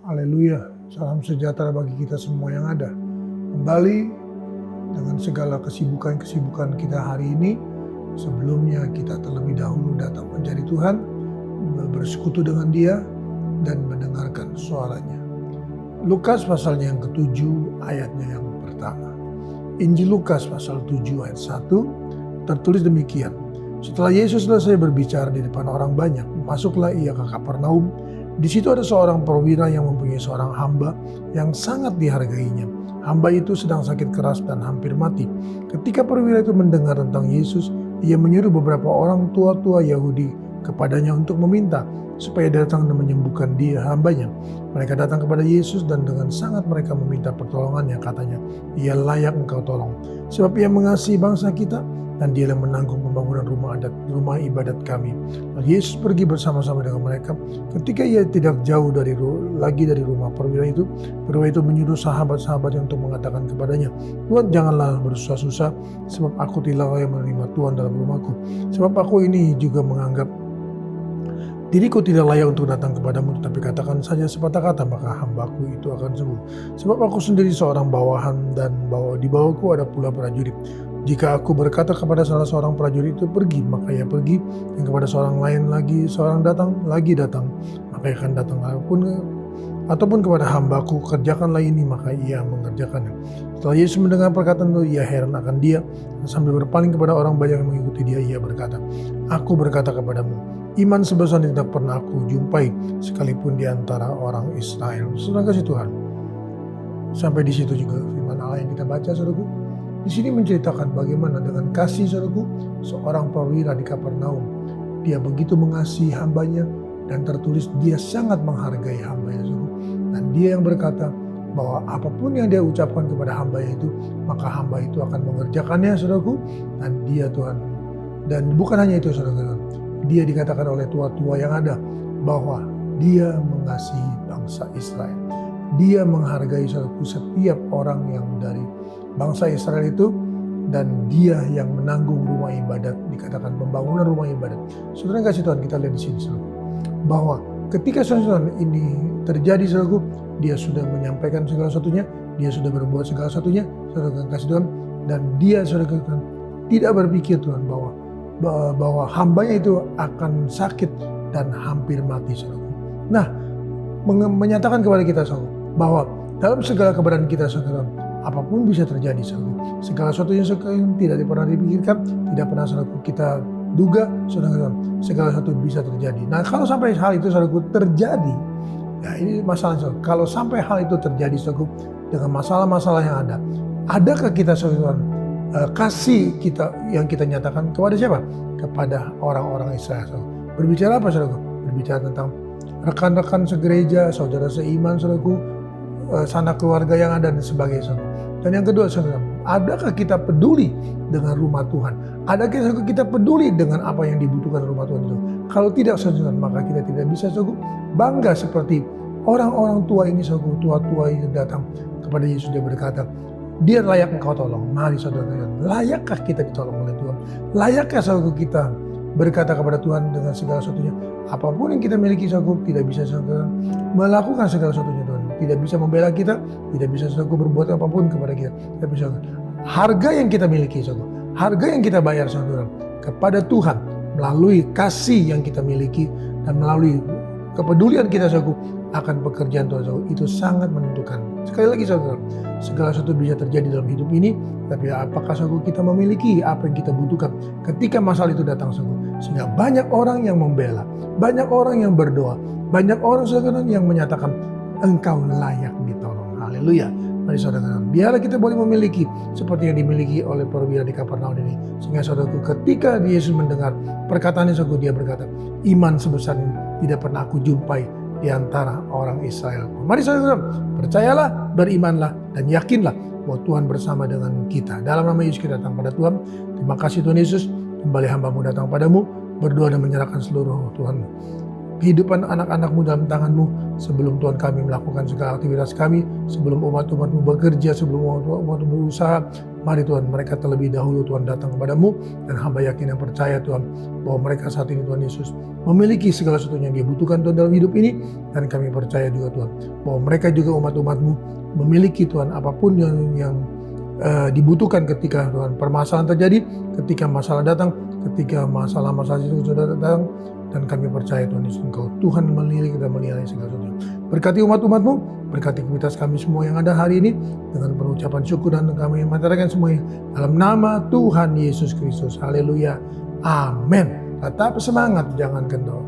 Haleluya, salam sejahtera bagi kita semua yang ada. Kembali dengan segala kesibukan-kesibukan kita hari ini, sebelumnya kita terlebih dahulu datang mencari Tuhan, bersekutu dengan Dia, dan mendengarkan suaranya. Lukas pasalnya yang ke-7 ayatnya yang pertama. Injil Lukas pasal 7 ayat 1 tertulis demikian. Setelah Yesus selesai berbicara di depan orang banyak, masuklah ia ke Kapernaum. Di situ ada seorang perwira yang mempunyai seorang hamba yang sangat dihargainya. Hamba itu sedang sakit keras dan hampir mati. Ketika perwira itu mendengar tentang Yesus, ia menyuruh beberapa orang tua-tua Yahudi kepadanya untuk meminta supaya datang dan menyembuhkan dia hambanya. Mereka datang kepada Yesus dan dengan sangat mereka meminta pertolongannya. Katanya, ia layak engkau tolong, sebab ia mengasihi bangsa kita dan dia yang menanggung pembangunan rumah ibadat kami. Lalu Yesus pergi bersama-sama dengan mereka. Ketika ia tidak jauh lagi dari rumah perwira itu menyuruh sahabat-sahabatnya untuk mengatakan kepadanya, Tuhan, janganlah bersusah-susah, sebab aku tidak layak menerima Tuhan dalam rumahku. Sebab aku ini juga menganggap diriku tidak layak untuk datang kepadamu, tetapi katakan saja sepatah kata, maka hambaku itu akan sembuh. Sebab aku sendiri seorang bawahan dan di bawahku ada pula prajurit. Jika aku berkata kepada salah seorang prajurit itu pergi, maka ia pergi, dan kepada seorang lain lagi, seorang datang, maka ia akan datang. Ataupun kepada hambaku, kerjakanlah ini, maka ia mengerjakannya. Setelah Yesus mendengar perkataan itu, ia heran akan dia, dan sambil berpaling kepada orang banyak yang mengikuti dia, ia berkata, aku berkata kepadamu, iman sebesar ini tidak pernah aku jumpai, sekalipun di antara orang Israel. Saudara kasih Tuhan, sampai di situ juga firman Allah yang kita baca, saudaraku. Di sini menceritakan bagaimana dengan kasih, saudaraku, seorang perwira di Kapernaum, dia begitu mengasihi hambanya, dan tertulis dia sangat menghargai hambanya, saudaraku. Dan dia yang berkata bahwa apapun yang dia ucapkan kepada hambanya itu, maka hamba itu akan mengerjakannya, saudaraku. Dan dia Tuhan, dan bukan hanya itu, saudaraku, dia dikatakan oleh tua-tua yang ada bahwa dia mengasihi bangsa Israel. Dia menghargai, saudaraku, setiap orang yang dari bangsa Israel itu, dan dia yang menanggung rumah ibadat, dikatakan pembangunan rumah ibadat. Saudara kasih Tuhan, kita lihat di sini, saudara, bahwa ketika saudara ini terjadi, saudaraku, dia sudah menyampaikan segala satunya, dia sudah berbuat segala satunya, saudara kasih Tuhan, dan dia, saudara Tuhan, tidak berpikir Tuhan bahwa hambanya itu akan sakit dan hampir mati, saudaraku. Nah, menyatakan kepada kita, saudara, bahwa dalam segala keberadaan kita, saudara, apapun bisa terjadi, saudaraku. Segala sesuatu yang tidak pernah dipikirkan, tidak pernah, saudaraku, kita duga, saudara, segala sesuatu bisa terjadi. Nah, kalau sampai hal itu, saudaraku, terjadi, ya ini masalah, saudara. Kalau sampai hal itu terjadi, saudaraku, dengan masalah-masalah yang ada, adakah kita, saudara, kasih kita yang kita nyatakan kepada siapa? Kepada orang-orang Israel, saudara. Berbicara apa, saudaraku? Berbicara tentang rekan-rekan segereja, saudara seiman, saudaraku, sanak keluarga yang ada dan sebagainya, saudara. Dan yang kedua, saudara, adakah kita peduli dengan rumah Tuhan? Adakah kita peduli dengan apa yang dibutuhkan rumah Tuhan itu? Kalau tidak, saudara, maka kita tidak bisa, saudara, bangga seperti orang-orang tua ini, saudara, tua-tua yang datang kepada Yesus, dia berkata, dia layak engkau tolong. Mari, saudara, layakkah kita ditolong oleh Tuhan? Layakkah, saudara, kita berkata kepada Tuhan dengan segala sesuatunya? Apapun yang kita miliki, saudara, tidak bisa, saudara, melakukan segala sesuatunya, Tuhan. Tidak bisa membela kita, tidak bisa, saudara, berbuat apapun kepada kita. Tidak bisa. Harga yang kita miliki, saudara, harga yang kita bayar, saudara, kepada Tuhan melalui kasih yang kita miliki dan melalui kepedulian kita, saudara, akan pekerjaan Tuhan, saudara, itu sangat menentukan. Sekali lagi, saudara, segala sesuatu bisa terjadi dalam hidup ini, tapi apakah, saudara, kita memiliki apa yang kita butuhkan ketika masalah itu datang, saudara? Sehingga banyak orang yang membela, banyak orang yang berdoa, banyak orang, saudara, yang menyatakan engkau layak ditolong. Haleluya. Mari, saudara, biarlah kita boleh memiliki seperti yang dimiliki oleh perwira di Kapernaum ini. Sehingga, saudaraku, ketika Yesus mendengar perkataannya, saudara, dia berkata, iman sebesar ini tidak pernah aku jumpai di antara orang Israel. Mari, saudara, percayalah, berimanlah, dan yakinlah bahwa Tuhan bersama dengan kita. Dalam nama Yesus kita datang pada Tuhan. Terima kasih Tuhan Yesus. Kembali hamba-Mu datang padamu, berdoa dan menyerahkan seluruh Tuhan. kehidupan anak-anak-Mu dalam tangan-Mu. Sebelum Tuhan kami melakukan segala aktivitas kami, sebelum umat-umat-Mu bekerja, sebelum umat-umat-Mu berusaha, mari Tuhan mereka terlebih dahulu Tuhan datang kepada-Mu. Dan hamba yakin dan percaya Tuhan bahwa mereka saat ini Tuhan Yesus memiliki segala sesuatu yang dia butuhkan Tuhan dalam hidup ini. Dan kami percaya juga Tuhan bahwa mereka juga umat-umat-Mu memiliki Tuhan apapun yang dibutuhkan ketika Tuhan permasalahan terjadi, ketika masalah datang, ketika masalah-masalah itu sudah datang. Dan kami percaya Tuhan Yesus Engkau Tuhan melirik dan melihara segala sesuatu. Berkati umat-umat-Mu, berkati aktivitas kami semua yang ada hari ini dengan penucapan syukur dan kami menyatakan semuanya dalam nama Tuhan Yesus Kristus. Haleluya. Amin. Tetap semangat, jangan kendor.